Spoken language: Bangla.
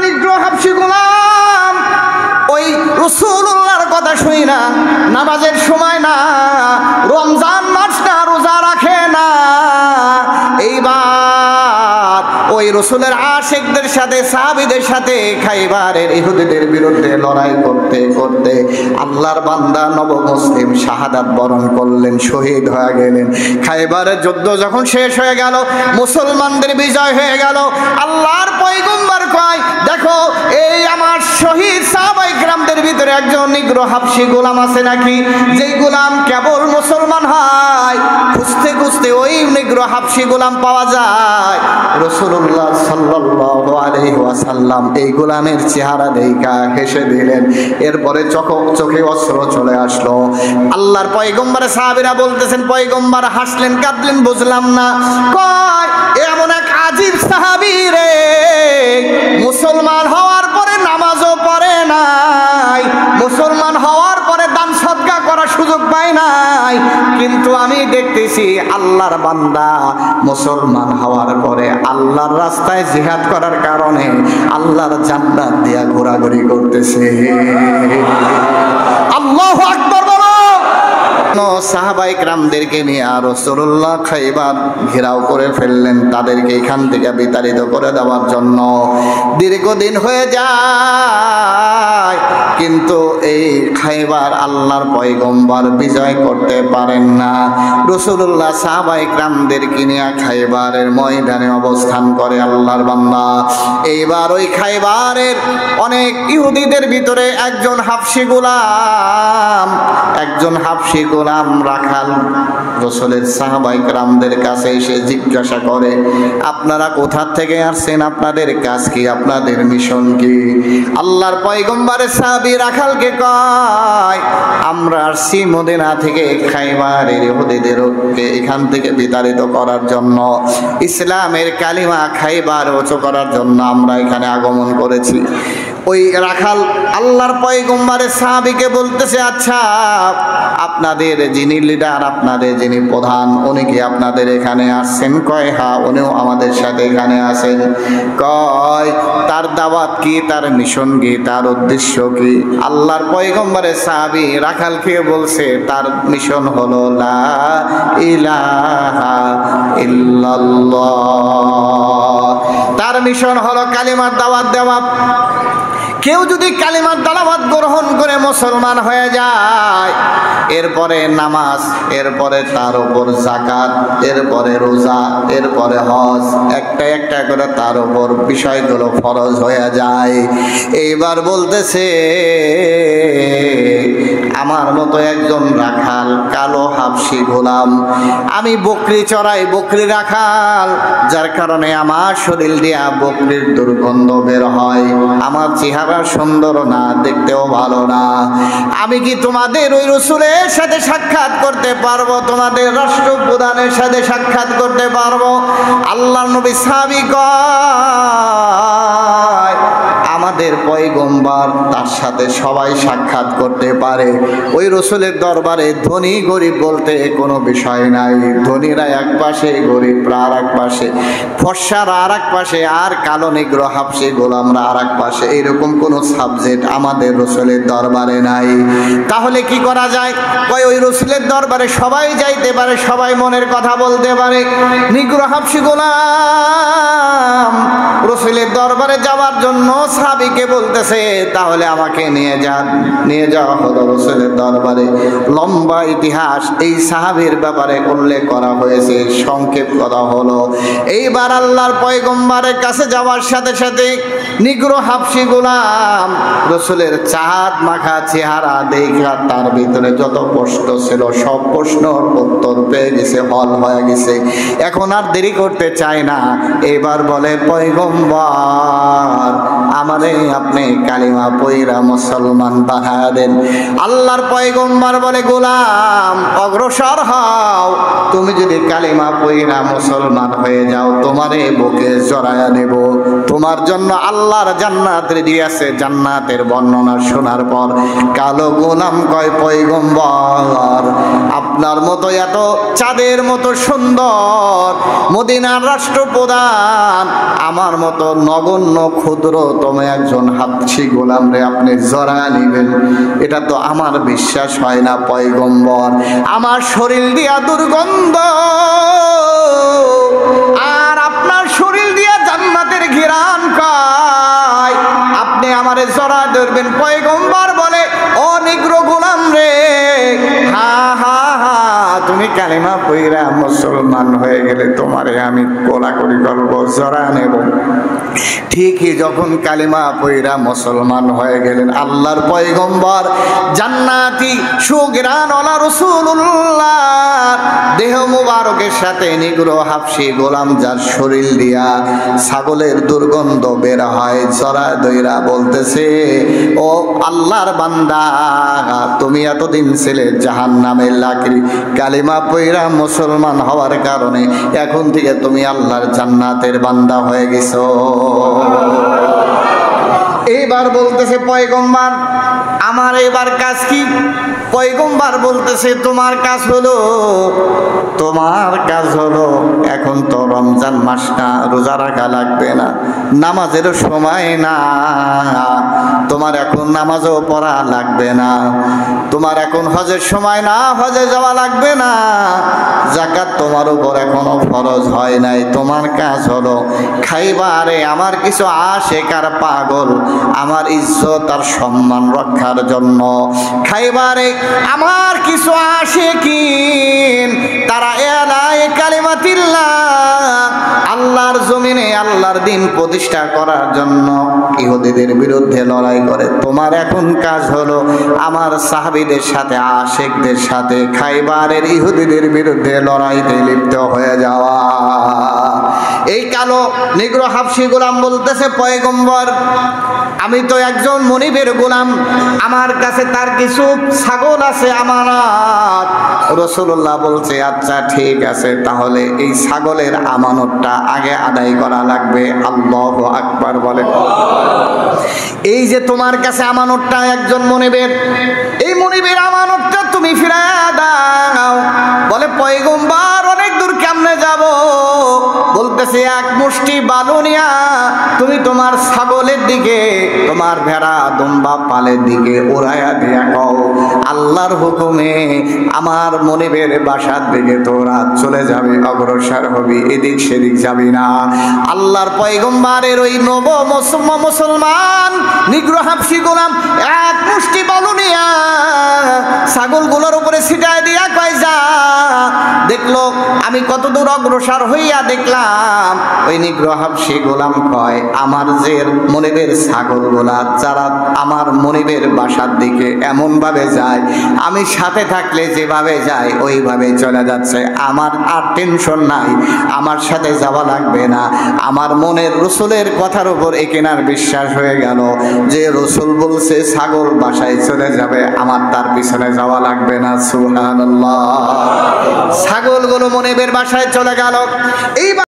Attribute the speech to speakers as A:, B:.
A: নিগ্র হাবশি গোলাম ওই রাসূলুল্লাহর কথা শুনি না, নামাজের সময় না, রমজান মাস না, রোজা রাখে না। এইবার ওই রাসূলের আশিকদের সাথে সাহাবীদের সাথে খাইবারের ইহুদিদের বিরুদ্ধে লড়াই করতে করতে আল্লাহর বান্দা নব মুসলিম শাহাদাত বরণ করলেন, শহীদ হয়ে গেলেন। খাইবারের যুদ্ধ যখন শেষ হয়ে গেল, মুসলমানদের বিজয় হয়ে গেল, আল্লাহর পয়গম্বর কয়, দেখো এই আমার শহীদ সাহাবায়ে কেরামদের ভিতরে একজন নিগ্র হাবশি গোলাম আছে নাকি, যেই গোলাম কেবল মুসলমান হয়। খুঁজতে খুঁজতে ওই নিগ্র হাবশি গোলাম পাওয়া যায়। রাসূলুল্লাহ সাল্লাল্লাহু আলাইহি ওয়াসাল্লাম এই গোলামের চেহারা দেখা হেসে দিলেন। এরপরে চোখে অশ্রু চলে আসলো। আল্লাহর পয়গম্বর সাহাবীরা বলতেছেন, পয়গম্বর হাসলেন কাঁদলেন বুঝলাম না। কয় এমন এক আজীব সাহাবী রে, মুসলমান হওয়ার পরে নামাজও পড়ে নাই, মুসলমান হওয়ার পরে দান সদকা করার সুযোগ পায় নাই, কিন্তু আমি দেখতেছি আল্লাহর বান্দা মুসলমান হওয়ার পরে আল্লাহর রাস্তায় জিহাদ করার কারণে আল্লাহর জান্নাত দিয়া ঘোরাঘুরি করতেছে। আল্লাহু আকবার। সাহাবায়ে কেরামদেরকে নিয়ে রাসূলুল্লাহ খাইবার ঘেরাও করে ফেললেন, তাদেরকে এখান থেকে বিতাড়িত করে দেওয়ার জন্য। দীর্ঘদিন হয়ে যায়, কিন্তু এই খাইবার আল্লাহর পয়গম্বর বিজয় করতে পারেন না। রাসূলুল্লাহ সাহাবায়ে কেরামদেরকে নিয়ে খাইবারের ময়দানে অবস্থান করে আল্লাহর বান্দা। এইবার ওই খাইবারের অনেক ইহুদিদের ভিতরে একজন হাবশি গোলাম রাখাল রাসূলের সাহাবায়ে কেরামদের কাছে এসে জিজ্ঞাসা করে, আপনারা কোথা থেকে আসছেন, আপনাদের কাজ কি, আপনাদের মিশন কি? আল্লাহর পয়গম্বরের সাহাবী রাখালকে কয়, আমরা আসছি মদিনা থেকে খাইবারের ইহুদিদেরকে এখান থেকে বিতাড়িত করার জন্য, ইসলামের কালিমা খাইবার উঁচু করার জন্য আমরা এখানে আগমন করেছি। ওই রাখাল আল্লাহর পয়গম্বরের সাহাবীকে বলতেছে, আচ্ছা আপনাদের যিনি লিডার, আপনাদের যিনি প্রধান, উনি কি আপনাদের এখানে আসছেন? কয় হ্যাঁ, উনিও আমাদের সাথে এখানে আসেন। কয় তার দাওয়াত কি, তার মিশন কি, তার উদ্দেশ্য কি? আল্লাহর পয়গম্বরের সাহাবী রাখালকে বলছে তার মিশন হলো লা ইলাহা ইল্লাল্লাহ, তার মিশন হলো কালিমার দাওয়াত দেওয়া। কেউ যদি কালিমার দাওয়াত গ্রহণ করে মুসলমান হয়ে যায়, এরপরে নামাজ, এরপরে তার উপর যাকাত, এরপরে রোজা, এরপরে হজ, একটা একটা করে তার উপর বিষয়গুলো ফরজ হয়ে যায়। এইবার বলতেছে আমার মতো একজন রাখাল, কালো হাবশি গোলাম, আমি বকরি চড়াই, বকরি রাখাল, যার কারণে আমার শরীর দিয়া বকরির দুর্গন্ধ বের হয়, আমার চেহারা সুন্দর না, দেখতেও ভালো না। আমি কি তোমাদের ওই রাসূলের সাথে সাক্ষাৎ করতে পারবো? তোমাদের রাষ্ট্রপ্রধানের সাথে সাক্ষাৎ করতে পারবো? আল্লাহর নবী সাহাবী কয়, আমাদের পয়গম্বর তার সাথে সবাই সাক্ষাৎ করতে পারে। ওই রাসূলের দরবারে ধনী গরিব বলতে কোনো বিষয় নাই, ধনীরা এক পাশে, গরিবরা আর এক পাশে, ফর্সারা আর এক পাশে, আর কালো নিগ্র হাবশি গোলামরা আর এক পাশে, এইরকম কোনো সাবজেক্ট আমাদের রাসূলের দরবারে নাই। তাহলে কি করা যায়? কয় ওই রাসূলের দরবারে সবাই যাইতে পারে, সবাই মনের কথা বলতে পারে। নিগ্র হাবশি গোলাম রাসূলের দরবারে যাওয়ার জন্য সাহাবীকে বলতেছে, তাহলে আমাকে নিয়ে যাওয়া হলো রাসূলের দরবারে। লম্বা ইতিহাস এই সাহাবীর ব্যাপারে উল্লেখ করা হয়েছে, সংক্ষেপ করা হলো। এইবার আল্লাহর পয়গম্বরের কাছে যাওয়ার সাথে সাথে নিগ্র হাবশি গোলাম রাসূলের চাঁদ মাখা চেহারা দেখা তার ভিতরে যত প্রশ্ন ছিল সব প্রশ্নের উত্তর পেয়ে গেছে, হল হয়ে গেছে। এখন আর দেরি করতে চায় না। এবার বলে, পয়গম্বর আমারে আপনি কালিমা পয়রা মুসলমান বানায়া দেন। আল্লাহর পয়গম্বর বলে, গোলাম অগ্রসর হও, তুমি যদি কালিমা পয়রা মুসলমান হয়ে যাও, তোমারে বুকে জড়ায়া নেব, তোমার জন্য আল্লাহর জান্নাত রেডি আছে। জান্নাতের বর্ণনা শোনার পর কালো গোলাম কয়, পয়গম্বর আপনার মতো এত চাঁদের মতো সুন্দর মদিনার রাষ্ট্রপ্রধান আমার মতো নগণ্য ক্ষুদ্রতম এরকম একজন হাবশী গোলাম রে আপনি জড়ায় নিবেন, এটা তো আমার বিশ্বাস হয় না পয়গম্বর। আমার শরীর দিয়া দুর্গন্ধ আর আপনার শরীর দিয়া জান্নাতের ঘিরান পায়, আপনি আমারে জড়ায় ধরবেন? পয়গম্বর বলে, ও নিগ্রো গোলাম রে, হা হা হা, তুমি কালিমা পইরা মুসলমান হয়ে গেলে তোমারে আমি কোলাকুলি করবো, জড়া নেব। ঠিকই যখন কালিমা পইরা মুসলমান হয়ে গেলেন, আল্লাহর পয়গম্বর জান্নাতি সুঘ্রাণওয়ালা রাসূলুল্লাহ দেহ মুবারকের সাথে নিগ্রো হাবশী গোলাম যার শরীর দিয়া ছাগলের দুর্গন্ধ বের হয়, জড়া দইরা বলতেছে, ও আল্লাহর বান্দা, তুমি এতদিন ছিলে জাহান্নামের লাকড়ি, কালিমা পইরা মুসলমান হওয়ার কারণে এখন থেকে তুমি আল্লাহর জান্নাতের বান্দা হয়ে গেছো। এইবার বলতেছে পয়গম্বর, আমার এবার কাজ কি? পয়গম্বর বলতেছে, তোমার কাজ হলো এখন তো রমজান মাস না, রোজা রাখা লাগবে না, নামাজেরও সময় না, তোমার এখন নামাজও পড়া লাগবে না, তোমার এখন হজের সময় না, হজে যাওয়া লাগবে না, যাকাত তোমার উপর এখনো ফরজ হয় নাই, তোমার কাজ হলো খাইবারে আমার কিছু আশেক আর পাগল আমার ইজ্জত আর সম্মান রক্ষার জন্য খাইবারে আমার কিছু আশেকিন তারা এলায়ে কালিমাতিল্লাহ আল্লাহর জমিনে আল্লাহর দিন প্রতিষ্ঠা করার জন্য ইহুদিদের বিরুদ্ধে লড়াই করে। তোমার এখন কাজ হলো আমার সাহাবীদের সাথে আশেকদের সাথে খাইবারের ইহুদিদের বিরুদ্ধে লড়াইতে লিপ্ত হয়ে যাওয়া। এই কালো নিগ্রো হাবশী গোলাম বলতেছে, পয়গম্বর আমি তো একজন মনিবের গোলাম, আমার কাছে তার কিছু ছাগল আছে আমানত। রাসূলুল্লাহ বলছে, আচ্ছা ঠিক আছে, তাহলে এই ছাগলের আমানতটা আগে আদায় করা লাগবে। আল্লাহু আকবার বলে। এই যে তোমার কাছে আমানতটা একজন মনিবের, এই মনিবের আমানতটা তুমি ফিরাইয়া দাও। বলে, পয়গম্বর অনেক দূর কেমনে যাব? বলতেছে, এক মুষ্টি বালু নিয়া তুমি তোমার ছাগলের দিকে, তোমার ভেড়া দুম্বা পালের দিকে উড়াইয়া দিয়া কও, আল্লাহর হুকুমে আমার মনিবের বাসার দিকে তোরা চলে যাবে, অগ্রসর হবি, এদিক সেদিক যাবি না। আল্লাহর পয়গম্বরের ওই নব মুসলমান নিগ্রো হাবশী গোলাম এক মুষ্টি বালু নিয়া ছাগলগুলোর উপরে ছিটায় দিয়া কয়, যা। দেখলো আমি কত দূর অগ্রসর হইয়া দেখলাম ওই নিগ্রো হাবশী গোলাম কয়, আমার যে মনিবের ছাগলগুলা যারা আমার মনিবের বাসার দিকে এমন ভাবে যায়, আমি সাথে থাকলে যেভাবে যায় ওইভাবে চলে যাচ্ছে, আমার আর টেনশন নাই, আমার সাথে যাওয়া লাগবে না। আমার মনের রসুলের কথার উপর একেনার বিশ্বাস হয়ে গেল যে রসুল বলছে ছাগল বাসায় চলে যাবে, আমার তার পিছনে যাওয়া লাগবে না। সুবহানাল্লাহ। ছাগলগুলো মনিবের বাসায় চলে গেল। এই